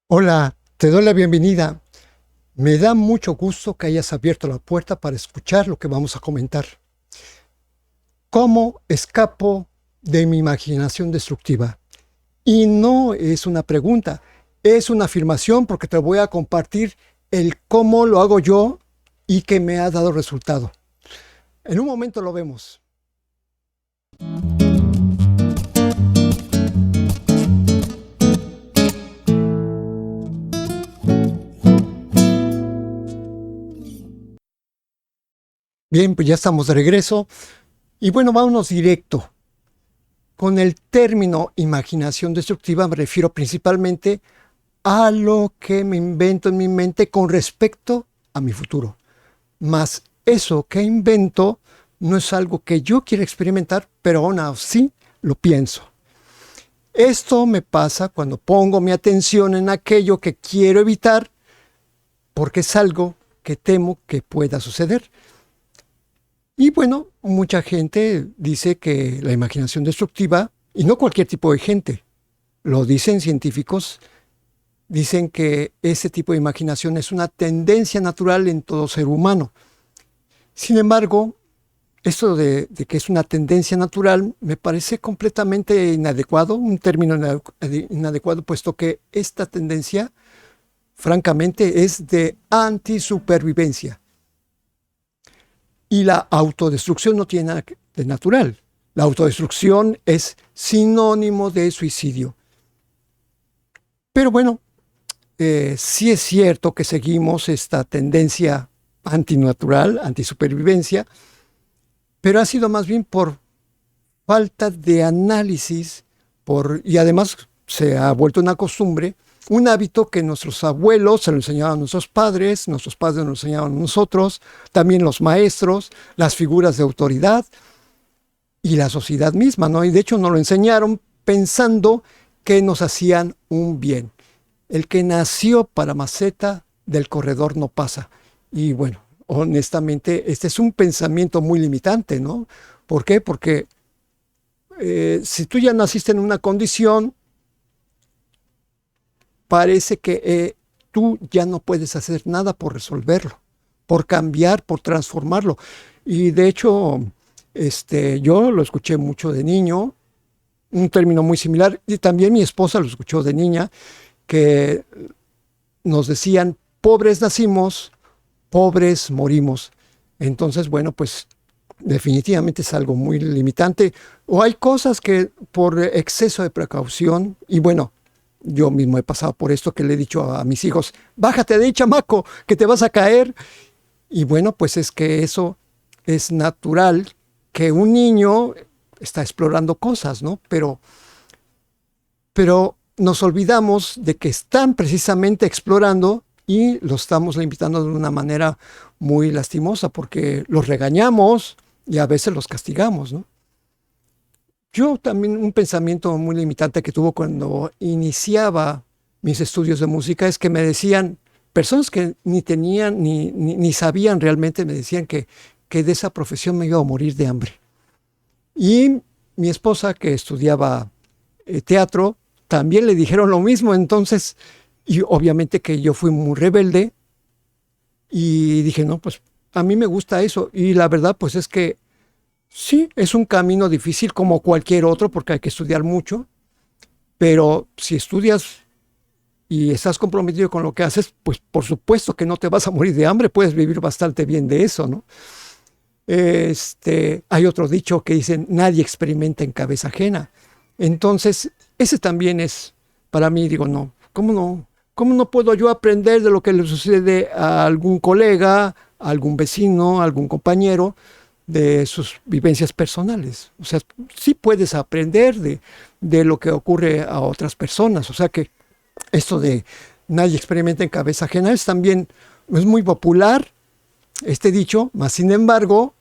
Hola, te doy la bienvenida. Me da mucho gusto que hayas abierto la puerta para escuchar lo que vamos a comentar. ¿Cómo escapo de mi imaginación destructiva? Y no es una pregunta, es una afirmación porque te voy a compartir el cómo lo hago yo y que me ha dado resultado. En un momento lo vemos. Bien, pues ya estamos de regreso. Y bueno, vámonos directo. Con el término imaginación destructiva me refiero principalmente a lo que me invento en mi mente con respecto a mi futuro. Mas eso que invento no es algo que yo quiera experimentar, pero aún así lo pienso. Esto me pasa cuando pongo mi atención en aquello que quiero evitar porque es algo que temo que pueda suceder. Y bueno, mucha gente dice que la imaginación destructiva, y no cualquier tipo de gente, lo dicen científicos, dicen que ese tipo de imaginación es una tendencia natural en todo ser humano. Sin embargo, esto de que es una tendencia natural me parece completamente inadecuado, un término inadecuado, puesto que esta tendencia, francamente, es de antisupervivencia. Y la autodestrucción no tiene nada de natural. La autodestrucción es sinónimo de suicidio. Pero bueno, sí es cierto que seguimos esta tendencia antinatural, antisupervivencia, pero ha sido más bien por falta de análisis y además se ha vuelto una costumbre, un hábito que nuestros abuelos se lo enseñaban a nuestros padres nos lo enseñaban a nosotros, también los maestros, las figuras de autoridad y la sociedad misma, ¿no? Y de hecho nos lo enseñaron pensando que nos hacían un bien. El que nació para maceta del corredor no pasa. Y bueno, honestamente, este es un pensamiento muy limitante, ¿no? ¿Por qué? Porque si tú ya naciste en una condición, parece que tú ya no puedes hacer nada por resolverlo, por cambiar, por transformarlo. Y de hecho, yo lo escuché mucho de niño, un término muy similar, y también mi esposa lo escuchó de niña, que nos decían, pobres nacimos, pobres morimos. Entonces, bueno, pues definitivamente es algo muy limitante. O hay cosas que por exceso de precaución, y bueno, yo mismo he pasado por esto que le he dicho a mis hijos, bájate de ahí, chamaco, que te vas a caer. Y bueno, pues es que eso es natural, que un niño está explorando cosas, ¿no? Pero nos olvidamos de que están precisamente explorando y lo estamos limitando de una manera muy lastimosa porque los regañamos y a veces los castigamos, ¿no? Yo también un pensamiento muy limitante que tuvo cuando iniciaba mis estudios de música es que me decían, personas que ni tenían ni sabían realmente, me decían que de esa profesión me iba a morir de hambre. Y mi esposa, que estudiaba teatro, también le dijeron lo mismo. Entonces, y obviamente que yo fui muy rebelde y dije, no, pues a mí me gusta eso. Y la verdad, pues es que sí, es un camino difícil como cualquier otro porque hay que estudiar mucho, pero si estudias y estás comprometido con lo que haces, pues por supuesto que no te vas a morir de hambre, puedes vivir bastante bien de eso, ¿no? Hay otro dicho que dicen, nadie experimenta en cabeza ajena. Entonces, ese también es, para mí, digo, no, ¿cómo no? ¿Cómo no puedo yo aprender de lo que le sucede a algún colega, a algún vecino, a algún compañero, de sus vivencias personales? O sea, sí puedes aprender de lo que ocurre a otras personas. O sea que esto de nadie experimenta en cabeza ajena es también, es muy popular este dicho, mas sin embargo,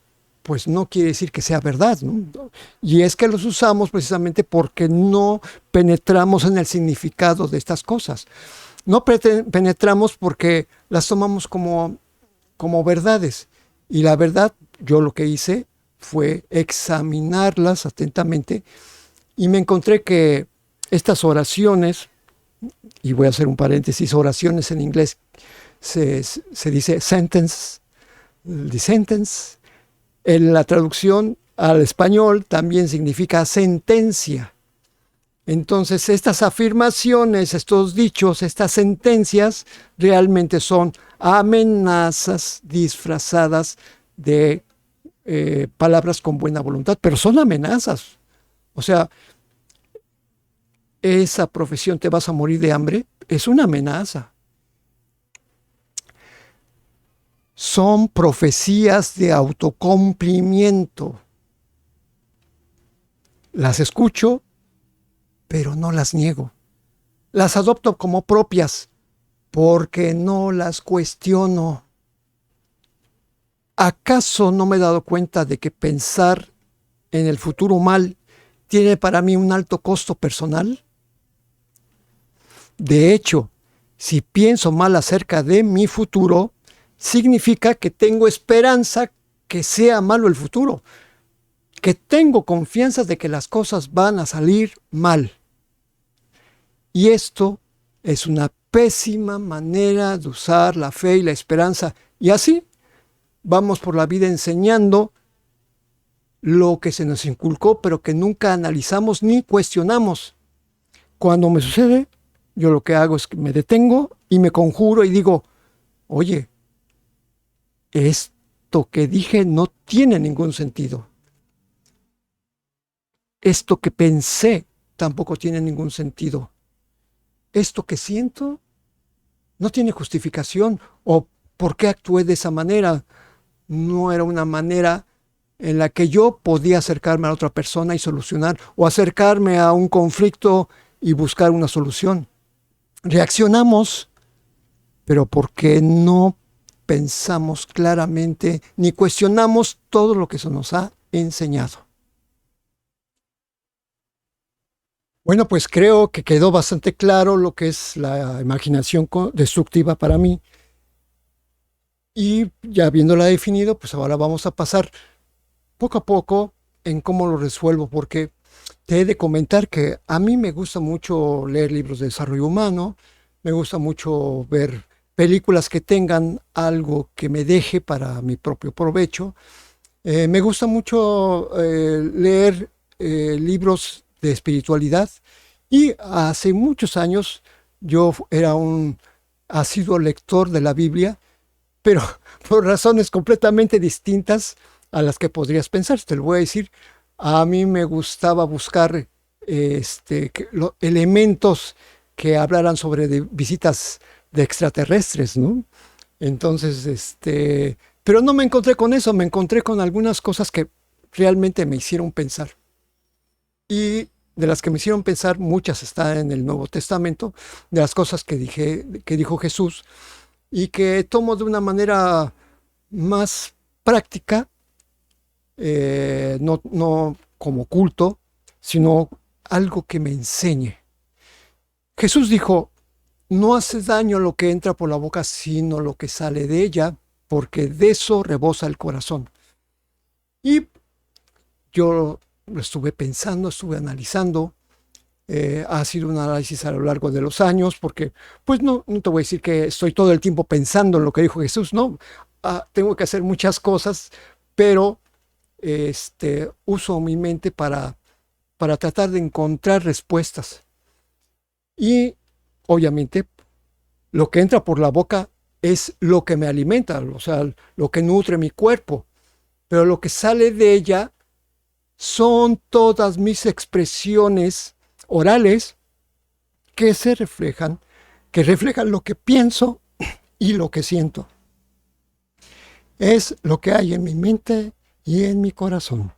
pues no quiere decir que sea verdad, ¿no? Y es que los usamos precisamente porque no penetramos en el significado de estas cosas. No penetramos porque las tomamos como verdades. Y la verdad, yo lo que hice fue examinarlas atentamente y me encontré que estas oraciones y voy a hacer un paréntesis, oraciones en inglés se dice sentence, the sentence. En la traducción al español también significa sentencia. Entonces, estas afirmaciones, estos dichos, estas sentencias realmente son amenazas disfrazadas de palabras con buena voluntad, pero son amenazas. O sea, esa profesión, te vas a morir de hambre, es una amenaza. Son profecías de autocumplimiento. Las escucho, pero no las niego. Las adopto como propias porque no las cuestiono. ¿Acaso no me he dado cuenta de que pensar en el futuro mal tiene para mí un alto costo personal? De hecho, si pienso mal acerca de mi futuro, significa que tengo esperanza que sea malo el futuro, que tengo confianza de que las cosas van a salir mal. Y esto es una pésima manera de usar la fe y la esperanza. Y así vamos por la vida enseñando lo que se nos inculcó, pero que nunca analizamos ni cuestionamos. Cuando me sucede, yo lo que hago es que me detengo y me conjuro y digo, oye, esto que dije no tiene ningún sentido. Esto que pensé tampoco tiene ningún sentido. Esto que siento no tiene justificación. ¿O por qué actué de esa manera? No era una manera en la que yo podía acercarme a otra persona y solucionar, o acercarme a un conflicto y buscar una solución. Reaccionamos, pero porque no pensamos claramente ni cuestionamos todo lo que se nos ha enseñado. Bueno, pues creo que quedó bastante claro lo que es la imaginación destructiva para mí. Y ya habiéndola definido, pues ahora vamos a pasar poco a poco en cómo lo resuelvo, porque te he de comentar que a mí me gusta mucho leer libros de desarrollo humano, me gusta mucho ver películas que tengan algo que me deje para mi propio provecho. Me gusta mucho leer libros de espiritualidad, y hace muchos años yo era un asiduo lector de la Biblia, pero por razones completamente distintas a las que podrías pensar. Te lo voy a decir, a mí me gustaba buscar elementos que hablaran sobre visitas de extraterrestres, ¿no? Entonces, pero no me encontré con eso, me encontré con algunas cosas que realmente me hicieron pensar. Y de las que me hicieron pensar, muchas están en el Nuevo Testamento, de las cosas que dijo Jesús, y que tomo de una manera más práctica, no como culto, sino algo que me enseñe. Jesús dijo, no hace daño lo que entra por la boca, sino lo que sale de ella, porque de eso rebosa el corazón. Y yo lo estuve pensando, estuve analizando. Ha sido un análisis a lo largo de los años, porque pues no te voy a decir que estoy todo el tiempo pensando en lo que dijo Jesús, no. Tengo que hacer muchas cosas, pero uso mi mente para tratar de encontrar respuestas. Y obviamente lo que entra por la boca es lo que me alimenta, o sea, lo que nutre mi cuerpo, pero lo que sale de ella son todas mis expresiones orales que reflejan lo que pienso y lo que siento. Es lo que hay en mi mente y en mi corazón.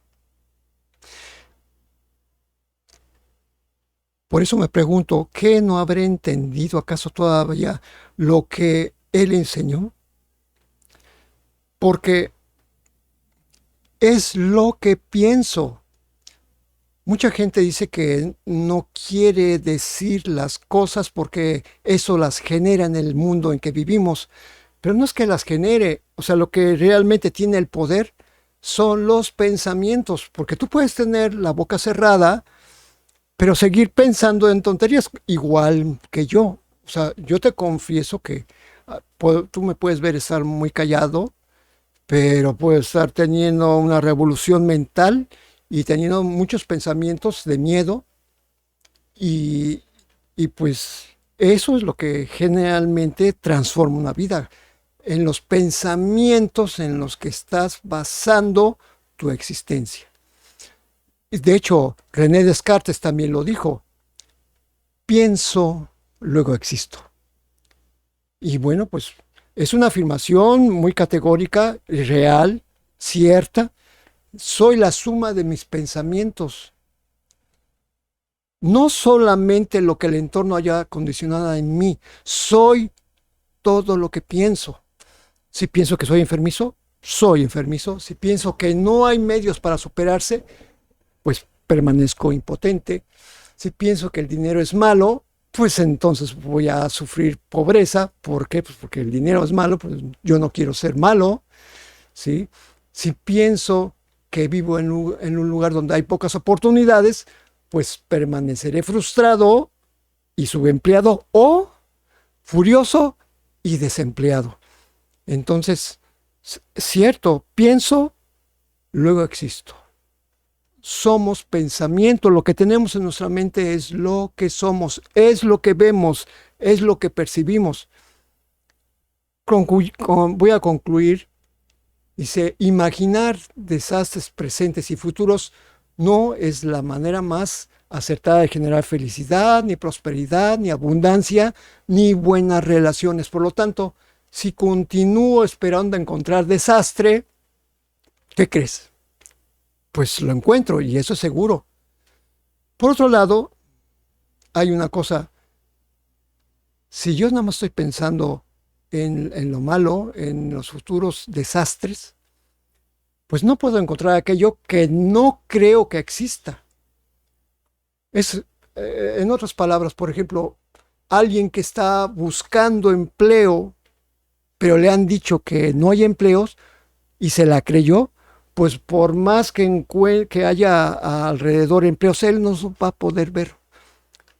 Por eso me pregunto, ¿qué no habré entendido acaso todavía lo que él enseñó? Porque es lo que pienso. Mucha gente dice que no quiere decir las cosas porque eso las genera en el mundo en que vivimos. Pero no es que las genere, o sea, lo que realmente tiene el poder son los pensamientos, porque tú puedes tener la boca cerrada pero seguir pensando en tonterías igual que yo. O sea, yo te confieso que tú me puedes ver estar muy callado, pero puedo estar teniendo una revolución mental y teniendo muchos pensamientos de miedo y, y pues eso es lo que generalmente transforma una vida, en los pensamientos en los que estás basando tu existencia. De hecho, René Descartes también lo dijo: pienso, luego existo. Y bueno, pues es una afirmación muy categórica, real, cierta. Soy la suma de mis pensamientos. No solamente lo que el entorno haya condicionado en mí, soy todo lo que pienso. Si pienso que soy enfermizo, soy enfermizo. Si pienso que no hay medios para superarse, pues permanezco impotente. Si pienso que el dinero es malo, pues entonces voy a sufrir pobreza. ¿Por qué? Pues porque el dinero es malo, pues yo no quiero ser malo, ¿sí? Si pienso que vivo en un lugar donde hay pocas oportunidades, pues permaneceré frustrado y subempleado o furioso y desempleado. Entonces, cierto, pienso, luego existo. Somos pensamiento, lo que tenemos en nuestra mente es lo que somos, es lo que vemos, es lo que percibimos. Voy a concluir. Dice: imaginar desastres presentes y futuros no es la manera más acertada de generar felicidad, ni prosperidad, ni abundancia, ni buenas relaciones. Por lo tanto, si continúo esperando encontrar desastre, ¿qué crees? Pues lo encuentro, y eso es seguro. Por otro lado, hay una cosa: si yo nada más estoy pensando en lo malo, en los futuros desastres, pues no puedo encontrar aquello que no creo que exista. Es, en otras palabras, por ejemplo, alguien que está buscando empleo, pero le han dicho que no hay empleos y se la creyó, pues por más que haya alrededor empleos, él no los va a poder ver.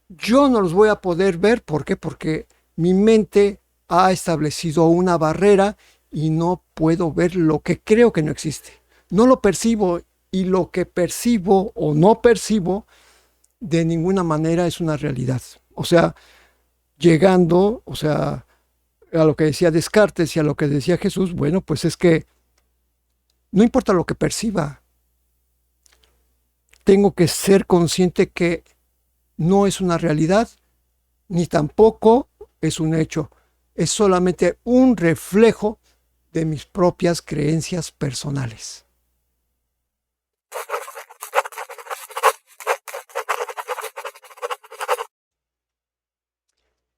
Yo no los voy a poder ver. ¿Por qué? Porque mi mente ha establecido una barrera y no puedo ver lo que creo que no existe. No lo percibo, y lo que percibo o no percibo de ninguna manera es una realidad. O sea, llegando, o sea, a lo que decía Descartes y a lo que decía Jesús, bueno, pues es que no importa lo que perciba, tengo que ser consciente que no es una realidad, ni tampoco es un hecho. Es solamente un reflejo de mis propias creencias personales.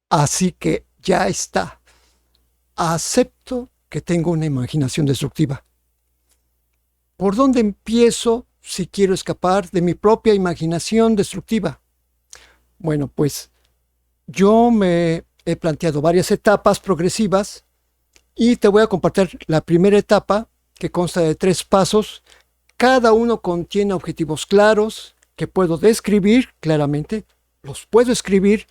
Así que ya está. Acepto que tengo una imaginación destructiva. ¿Por dónde empiezo si quiero escapar de mi propia imaginación destructiva? Bueno, pues yo me he planteado varias etapas progresivas y te voy a compartir la primera etapa, que consta de 3 pasos. Cada uno contiene objetivos claros que puedo describir claramente, los puedo escribir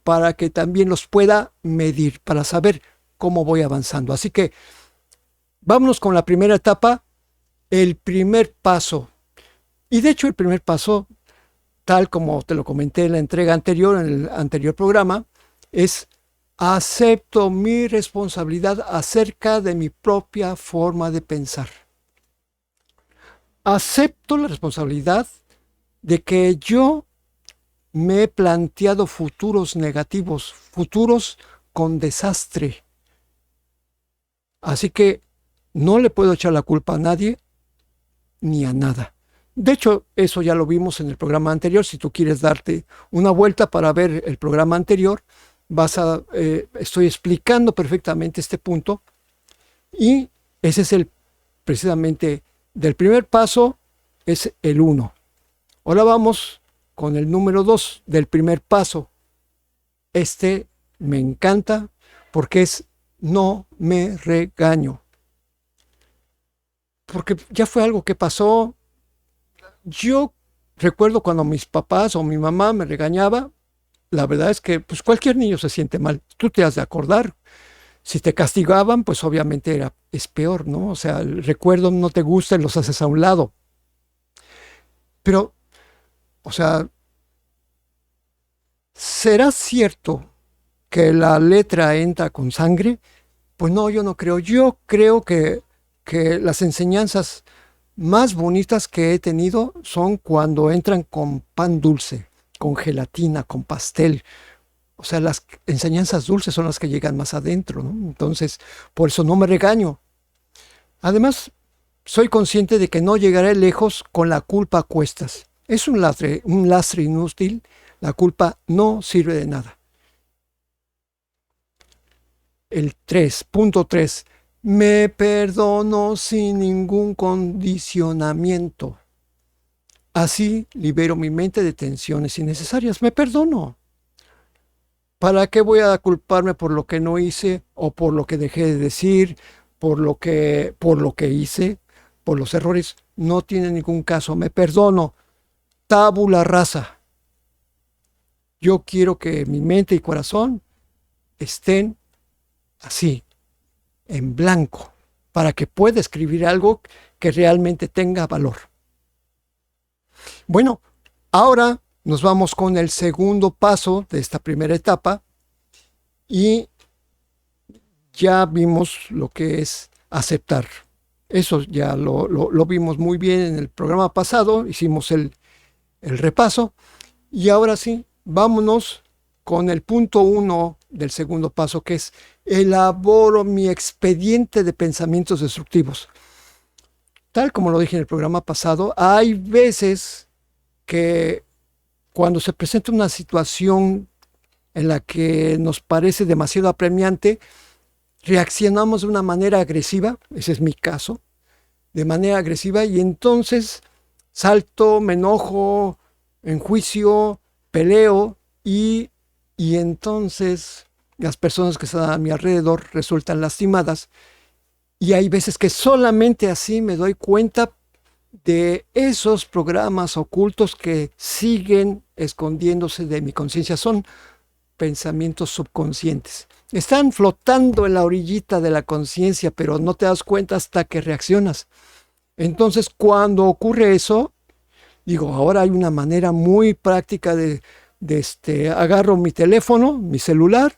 para que también los pueda medir, para saber cómo voy avanzando. Así que vámonos con la primera etapa, el primer paso. Y de hecho el primer paso, tal como te lo comenté en la entrega anterior, en el anterior programa, es: acepto mi responsabilidad acerca de mi propia forma de pensar. Acepto la responsabilidad de que yo me he planteado futuros negativos, futuros con desastre. Así que no le puedo echar la culpa a nadie ni a nada. De hecho, eso ya lo vimos en el programa anterior. Si tú quieres darte una vuelta para ver el programa anterior, estoy explicando perfectamente este punto, y ese es precisamente del primer paso, es el 1. Ahora vamos con el número 2 del primer paso. Este me encanta porque es: no me regaño. Porque ya fue algo que pasó. Yo recuerdo cuando mis papás o mi mamá me regañaba, la verdad es que pues cualquier niño se siente mal. Tú te has de acordar. Si te castigaban, pues obviamente es peor, ¿no? O sea, el recuerdo no te gusta y los haces a un lado. Pero, o sea, ¿será cierto que la letra entra con sangre? Pues no, yo no creo. Yo creo que las enseñanzas más bonitas que he tenido son cuando entran con pan dulce, con gelatina, con pastel. O sea, las enseñanzas dulces son las que llegan más adentro, ¿no? Entonces, por eso no me regaño. Además, soy consciente de que no llegaré lejos con la culpa a cuestas. Es un lastre inútil. La culpa no sirve de nada. El 3.3. Me perdono sin ningún condicionamiento. Así libero mi mente de tensiones innecesarias. Me perdono. ¿Para qué voy a culparme por lo que no hice o por lo que dejé de decir, por lo que hice, por los errores? No tiene ningún caso. Me perdono. Tabula rasa. Yo quiero que mi mente y corazón estén así, en blanco, para que pueda escribir algo que realmente tenga valor. Bueno, ahora nos vamos con el segundo paso de esta primera etapa y ya vimos lo que es aceptar. Eso ya lo vimos muy bien en el programa pasado, hicimos el repaso y ahora sí, vámonos con el punto 1 del segundo paso, que es elaboro mi expediente de pensamientos destructivos. Tal como lo dije en el programa pasado, hay veces que cuando se presenta una situación en la que nos parece demasiado apremiante, reaccionamos de una manera agresiva, ese es mi caso, de manera agresiva, y entonces salto, me enojo, enjuicio, peleo, y entonces las personas que están a mi alrededor resultan lastimadas. Y hay veces que solamente así me doy cuenta de esos programas ocultos que siguen escondiéndose de mi conciencia. Son pensamientos subconscientes. Están flotando en la orillita de la conciencia, pero no te das cuenta hasta que reaccionas. Entonces, cuando ocurre eso, digo, ahora hay una manera muy práctica agarro mi teléfono, mi celular,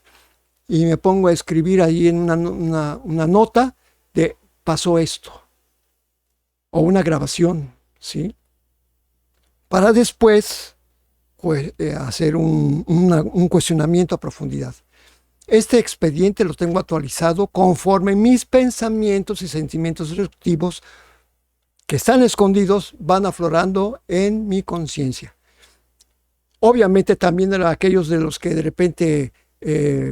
y me pongo a escribir ahí en una nota de pasó esto, o una grabación, ¿sí? Para después pues, hacer un cuestionamiento a profundidad. Este expediente lo tengo actualizado conforme mis pensamientos y sentimientos destructivos que están escondidos van aflorando en mi conciencia. Obviamente también aquellos de los que de repente,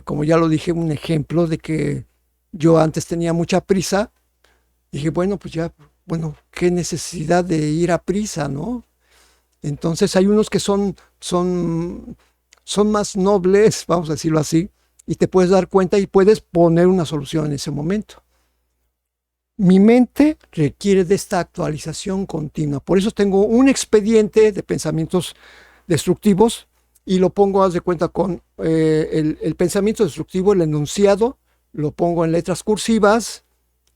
como ya lo dije, un ejemplo de que yo antes tenía mucha prisa, dije, bueno, pues ya, bueno, qué necesidad de ir a prisa, ¿no? Entonces hay unos que son más nobles, vamos a decirlo así, y te puedes dar cuenta y puedes poner una solución en ese momento. Mi mente requiere de esta actualización continua. Por eso tengo un expediente de pensamientos destructivos y lo pongo, haz de cuenta, con el pensamiento destructivo, el enunciado, lo pongo en letras cursivas,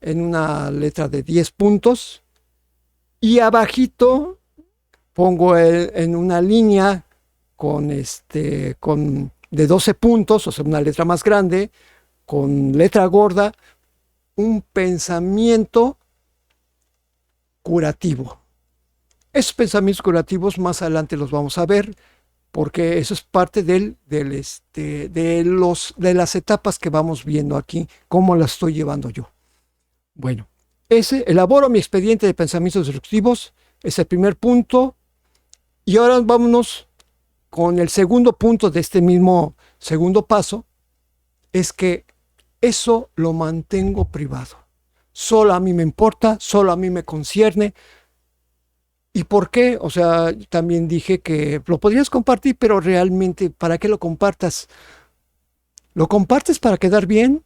en una letra de 10 puntos, y abajito pongo en una línea de 12 puntos, o sea, una letra más grande, con letra gorda, un pensamiento curativo. Esos pensamientos curativos más adelante los vamos a ver, porque eso es parte de las etapas que vamos viendo aquí, cómo las estoy llevando yo. Bueno, elaboro mi expediente de pensamientos destructivos, es el primer punto, y ahora vámonos con el segundo punto de este mismo segundo paso, es que eso lo mantengo privado. Solo a mí me importa, solo a mí me concierne. ¿Y por qué? O sea, también dije que lo podrías compartir, pero realmente, ¿para qué lo compartas? ¿Lo compartes para quedar bien?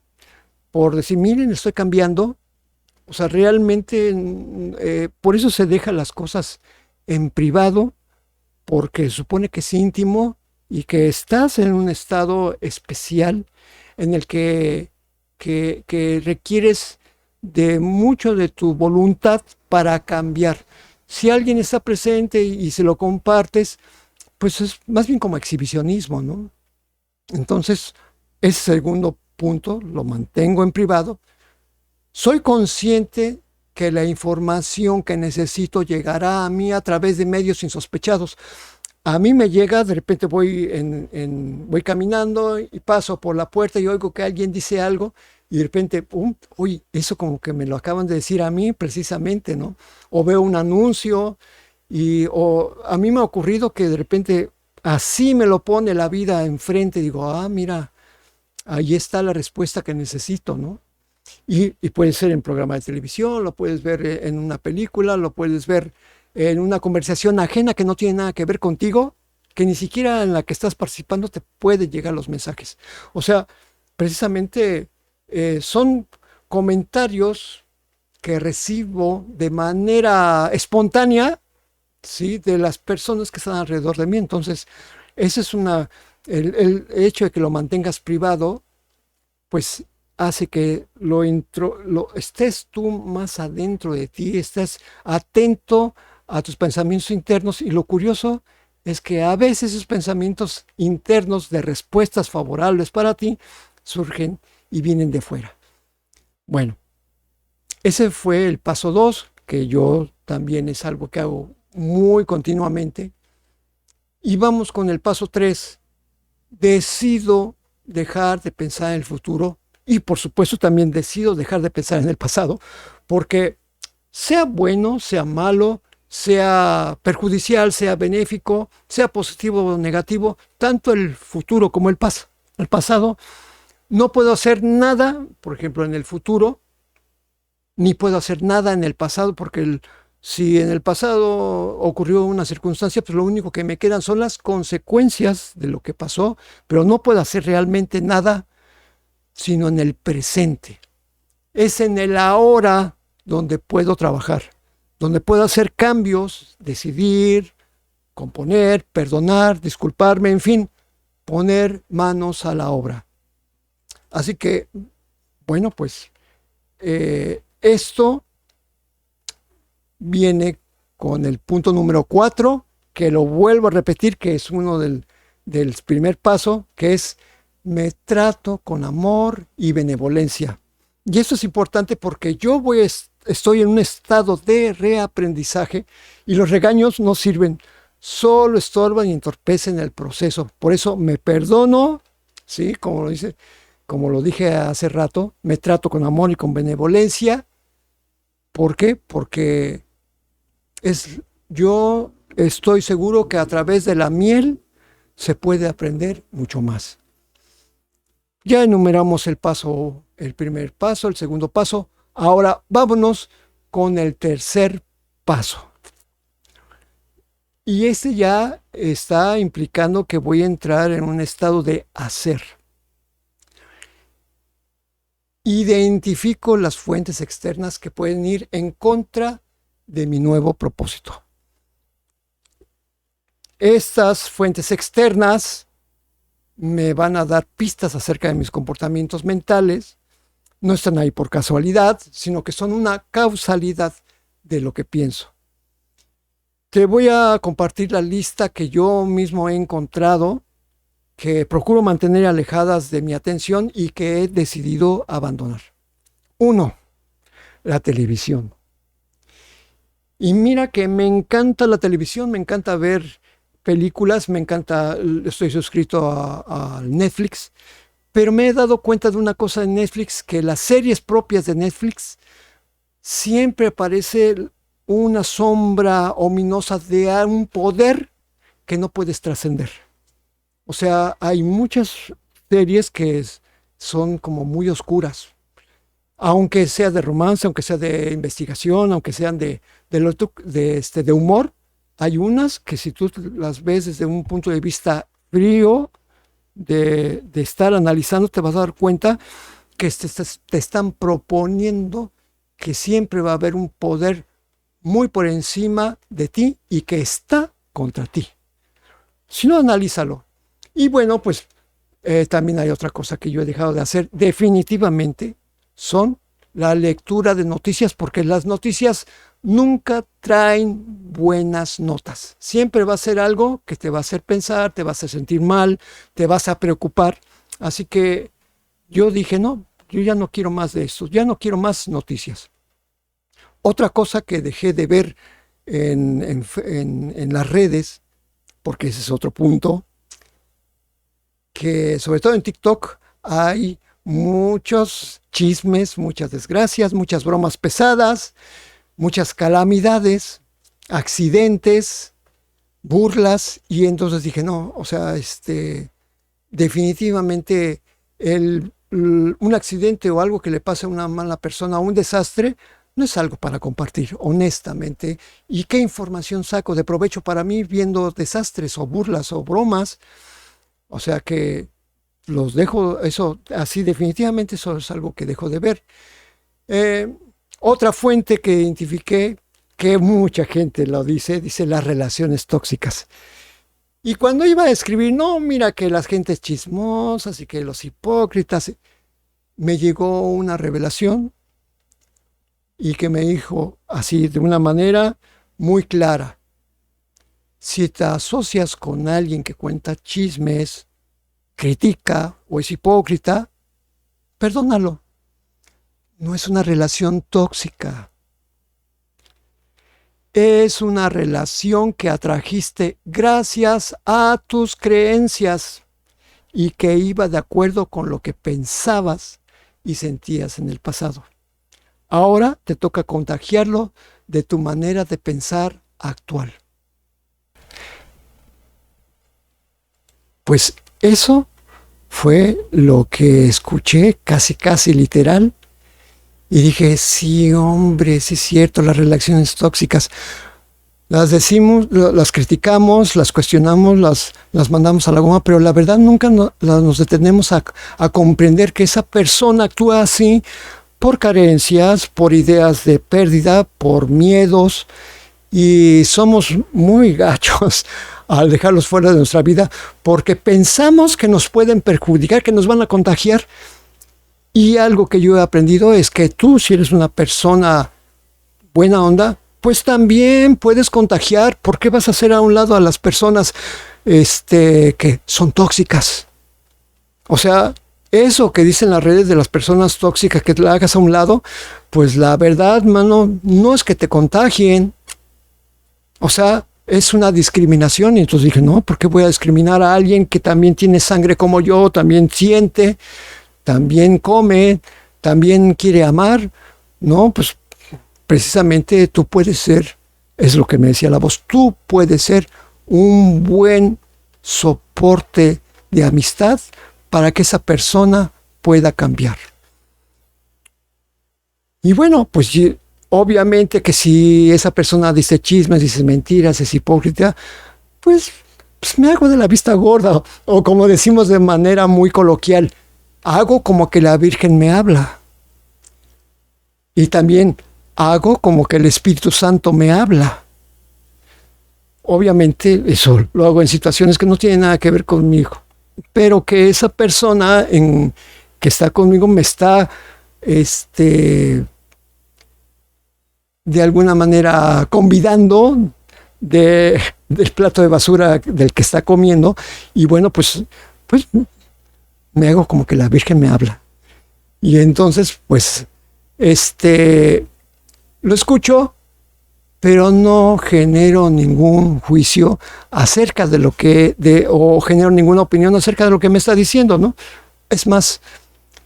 Por decir, miren, estoy cambiando. O sea, realmente, por eso se dejan las cosas en privado, porque supone que es íntimo y que estás en un estado especial en el que requieres de mucho de tu voluntad para cambiar. Si alguien está presente y se lo compartes, pues es más bien como exhibicionismo, ¿no? Entonces, ese segundo punto lo mantengo en privado. Soy consciente que la información que necesito llegará a mí a través de medios insospechados. A mí me llega, de repente voy caminando y paso por la puerta y oigo que alguien dice algo y de repente, pum, uy, eso como que me lo acaban de decir a mí precisamente, ¿no? O veo un anuncio o a mí me ha ocurrido que de repente así me lo pone la vida enfrente, digo, ah, mira, ahí está la respuesta que necesito, ¿no? Y puede ser en programa de televisión, lo puedes ver en una película, lo puedes ver en una conversación ajena que no tiene nada que ver contigo, que ni siquiera en la que estás participando te pueden llegar los mensajes. O sea, precisamente son comentarios que recibo de manera espontánea, ¿sí? De las personas que están alrededor de mí. Entonces, ese es el hecho de que lo mantengas privado, pues hace que estés tú más adentro de ti, estés atento a tus pensamientos internos y lo curioso es que a veces esos pensamientos internos de respuestas favorables para ti surgen y vienen de fuera. Bueno, ese fue el paso 2, que yo también es algo que hago muy continuamente. Y vamos con el paso 3. Decido dejar de pensar en el futuro y por supuesto también decido dejar de pensar en el pasado, porque sea bueno, sea malo, sea perjudicial, sea benéfico, sea positivo o negativo, tanto el futuro como el pasado, no puedo hacer nada, por ejemplo, en el futuro, ni puedo hacer nada en el pasado, porque si en el pasado ocurrió una circunstancia, pues lo único que me quedan son las consecuencias de lo que pasó, pero no puedo hacer realmente nada, sino en el presente. Es en el ahora donde puedo trabajar, donde puedo hacer cambios, decidir, componer, perdonar, disculparme, en fin, poner manos a la obra. Así que, bueno, pues esto viene con el punto número 4, que lo vuelvo a repetir, que es uno del primer paso, que es me trato con amor y benevolencia. Y esto es importante porque yo estoy en un estado de reaprendizaje y los regaños no sirven, solo estorban y entorpecen el proceso. Por eso me perdono, ¿sí? Como lo dije hace rato, me trato con amor y con benevolencia. ¿Por qué? Porque yo estoy seguro que a través de la miel se puede aprender mucho más. Ya enumeramos el primer paso, el segundo paso. Ahora vámonos con el tercer paso. Y este ya está implicando que voy a entrar en un estado de hacer. Identifico las fuentes externas que pueden ir en contra de mi nuevo propósito. Estas fuentes externas me van a dar pistas acerca de mis comportamientos mentales. No están ahí por casualidad, sino que son una causalidad de lo que pienso. Te voy a compartir la lista que yo mismo he encontrado, que procuro mantener alejadas de mi atención y que he decidido abandonar. 1. La televisión. Y mira que me encanta la televisión, me encanta ver películas, estoy suscrito a Netflix, pero me he dado cuenta de una cosa en Netflix, que las series propias de Netflix siempre aparece una sombra ominosa de un poder que no puedes trascender. O sea, hay muchas series que son como muy oscuras, aunque sea de romance, aunque sea de investigación, aunque sean de humor. Hay unas que si tú las ves desde un punto de vista frío, de estar analizando, te vas a dar cuenta que te están proponiendo que siempre va a haber un poder muy por encima de ti y que está contra ti. Si no, analízalo. Y bueno, pues también hay otra cosa que yo he dejado de hacer definitivamente, son la lectura de noticias, porque las noticias nunca traen buenas notas. Siempre va a ser algo que te va a hacer pensar, te vas a sentir mal, te vas a preocupar. Así que yo dije, no, yo ya no quiero más de esto, ya no quiero más noticias. Otra cosa que dejé de ver en las redes, porque ese es otro punto, que sobre todo en TikTok hay muchos chismes, muchas desgracias, muchas bromas pesadas, muchas calamidades, accidentes, burlas, y entonces dije, no, o sea, definitivamente un accidente o algo que le pase a una mala persona, un desastre, no es algo para compartir, honestamente. ¿Y qué información saco de provecho para mí viendo desastres o burlas o bromas? O sea que los dejo, eso así definitivamente eso es algo que dejo de ver. Eh, Otra fuente que identifiqué, que mucha gente lo dice las relaciones tóxicas. Y cuando iba a escribir, no, mira que las gentes chismosas y que los hipócritas, me llegó una revelación y que me dijo así de una manera muy clara: si te asocias con alguien que cuenta chismes, critica o es hipócrita, perdónalo. No es una relación tóxica. Es una relación que atrajiste gracias a tus creencias y que iba de acuerdo con lo que pensabas y sentías en el pasado. Ahora te toca contagiarlo de tu manera de pensar actual. Pues eso fue lo que escuché, casi literal, y dije, sí, hombre, sí es cierto, las relaciones tóxicas las decimos, las criticamos, las cuestionamos, las mandamos a la goma, pero la verdad nunca nos detenemos a comprender que esa persona actúa así por carencias, por ideas de pérdida, por miedos, y somos muy gachos al dejarlos fuera de nuestra vida porque pensamos que nos pueden perjudicar, que nos van a contagiar. Y algo que yo he aprendido es que tú, si eres una persona buena onda, pues también puedes contagiar. ¿Por qué vas a hacer a un lado a las personas que son tóxicas? O sea, eso que dicen las redes de las personas tóxicas, que la hagas a un lado, pues la verdad, mano, no es que te contagien. O sea, es una discriminación. Y entonces dije, no, ¿por qué voy a discriminar a alguien que también tiene sangre como yo, también siente, también come, también quiere amar? No, pues precisamente tú puedes ser, es lo que me decía la voz, tú puedes ser un buen soporte de amistad para que esa persona pueda cambiar. Y bueno, pues obviamente que si esa persona dice chismes, dice mentiras, es hipócrita, pues me hago de la vista gorda, o como decimos de manera muy coloquial, hago como que la Virgen me habla. Y también hago como que el Espíritu Santo me habla. Obviamente eso lo hago en situaciones que no tienen nada que ver conmigo, pero que esa persona que está conmigo me está de alguna manera convidando del plato de basura del que está comiendo, y bueno, pues me hago como que la Virgen me habla. Y entonces, pues, lo escucho, pero no genero ningún juicio acerca de lo o genero ninguna opinión acerca de lo que me está diciendo, ¿no? Es más,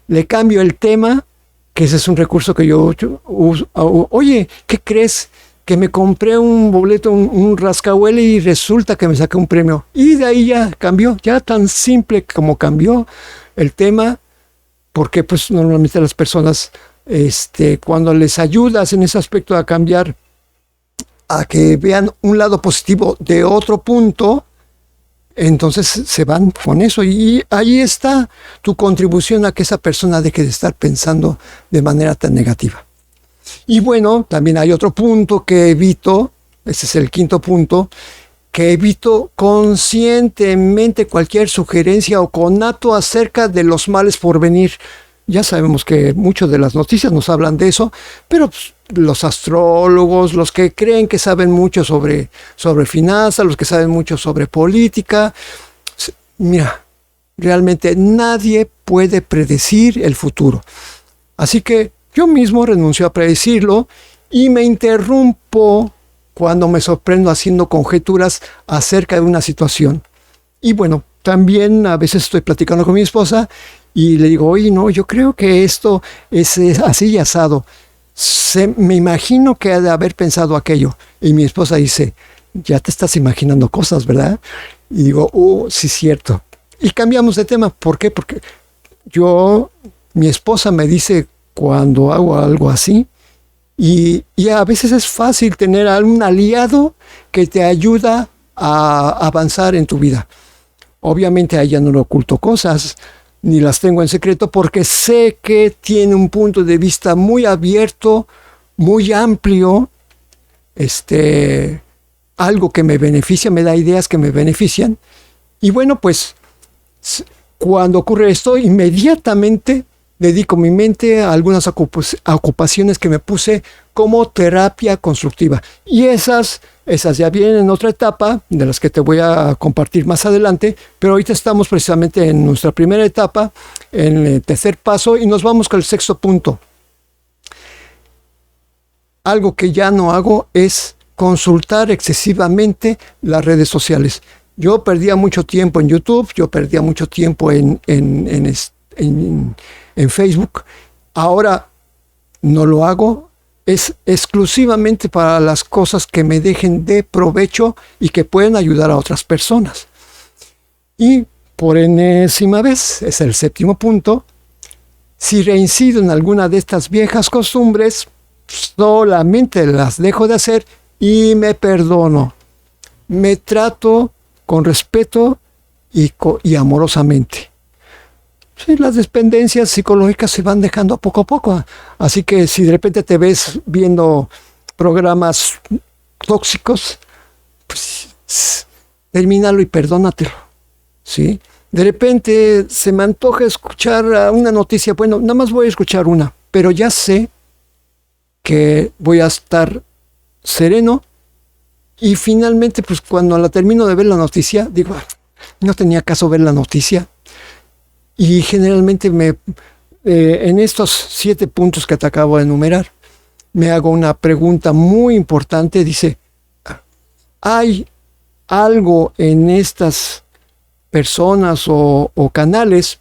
le cambio el tema, que ese es un recurso que yo uso. Oye, ¿qué crees? Que me compré un boleto, un rascahuele, y resulta que me saqué un premio. Y de ahí ya cambió, ya tan simple como cambió el tema, porque pues normalmente las personas, cuando les ayudas en ese aspecto a cambiar, a que vean un lado positivo de otro punto, entonces se van con eso, y ahí está tu contribución a que esa persona deje de estar pensando de manera tan negativa. Y bueno, también hay otro punto que evito, ese es el quinto punto, que evito conscientemente cualquier sugerencia o conato acerca de los males por venir. Ya sabemos que muchas de las noticias nos hablan de eso, pero pues, los astrólogos, los que creen que saben mucho sobre finanzas, los que saben mucho sobre política, mira, realmente nadie puede predecir el futuro. Así que yo mismo renuncio a predecirlo y me interrumpo cuando me sorprendo haciendo conjeturas acerca de una situación. Y bueno, también a veces estoy platicando con mi esposa y le digo, oye, no, yo creo que esto es así y asado. Me imagino que ha de haber pensado aquello. Y mi esposa dice, ya te estás imaginando cosas, ¿verdad? Y digo, sí, cierto. Y cambiamos de tema. ¿Por qué? Porque mi esposa me dice cuando hago algo así, y a veces es fácil tener a un aliado que te ayuda a avanzar en tu vida. Obviamente a ella no le oculto cosas, ni las tengo en secreto, porque sé que tiene un punto de vista muy abierto, muy amplio, algo que me beneficia, me da ideas que me benefician. Y bueno, pues cuando ocurre esto, inmediatamente dedico mi mente a algunas ocupaciones que me puse como terapia constructiva. Y esas ya vienen en otra etapa, de las que te voy a compartir más adelante, pero ahorita estamos precisamente en nuestra primera etapa, en el tercer paso, y nos vamos con el sexto punto. Algo que ya no hago es consultar excesivamente las redes sociales. Yo perdía mucho tiempo en YouTube, yo perdía mucho tiempo en Facebook. Ahora no lo hago. Es exclusivamente para las cosas que me dejen de provecho y que pueden ayudar a otras personas. Y por enésima vez, es el séptimo punto, si reincido en alguna de estas viejas costumbres, solamente las dejo de hacer y me perdono. Me trato con respeto y amorosamente. Sí, las dependencias psicológicas se van dejando poco a poco. Así que si de repente te ves viendo programas tóxicos, pues termínalo y perdónatelo. ¿Sí? De repente se me antoja escuchar una noticia. Bueno, nada más voy a escuchar una, pero ya sé que voy a estar sereno y finalmente, pues cuando la termino de ver la noticia, digo, no tenía caso ver la noticia. Y generalmente en estos 7 puntos que te acabo de enumerar, me hago una pregunta muy importante. Dice, ¿hay algo en estas personas o canales,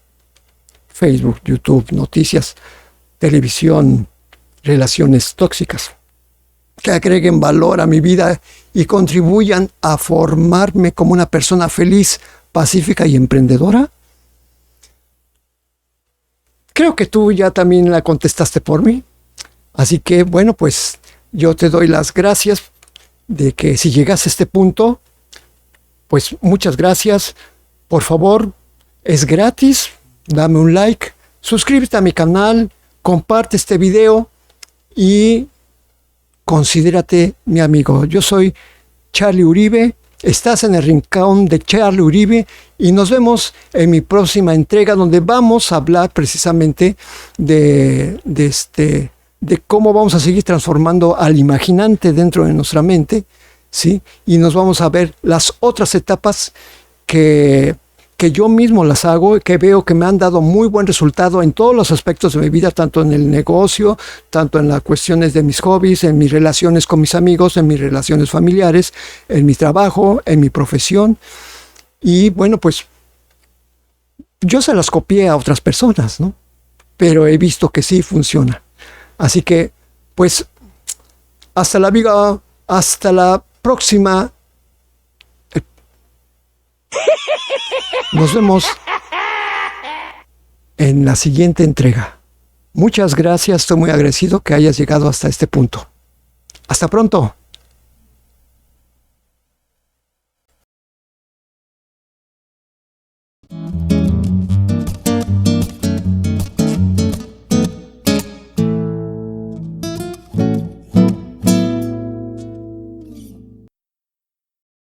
Facebook, YouTube, noticias, televisión, relaciones tóxicas, que agreguen valor a mi vida y contribuyan a formarme como una persona feliz, pacífica y emprendedora? Creo que tú ya también la contestaste por mí. Así que, bueno, pues yo te doy las gracias de que si llegas a este punto, pues muchas gracias. Por favor, es gratis. Dame un like, suscríbete a mi canal, comparte este video y considérate mi amigo. Yo soy Charlie Uribe. Estás en el rincón de Charlie Uribe y nos vemos en mi próxima entrega, donde vamos a hablar precisamente de cómo vamos a seguir transformando al imaginante dentro de nuestra mente, ¿sí? Y nos vamos a ver las otras etapas que yo mismo las hago, que veo que me han dado muy buen resultado en todos los aspectos de mi vida, tanto en el negocio, tanto en las cuestiones de mis hobbies, en mis relaciones con mis amigos, en mis relaciones familiares, en mi trabajo, en mi profesión. Y bueno, pues yo se las copié a otras personas, ¿no? Pero he visto que sí funciona. Así que, pues, hasta la próxima. Nos vemos en la siguiente entrega. Muchas gracias, estoy muy agradecido que hayas llegado hasta este punto. Hasta pronto.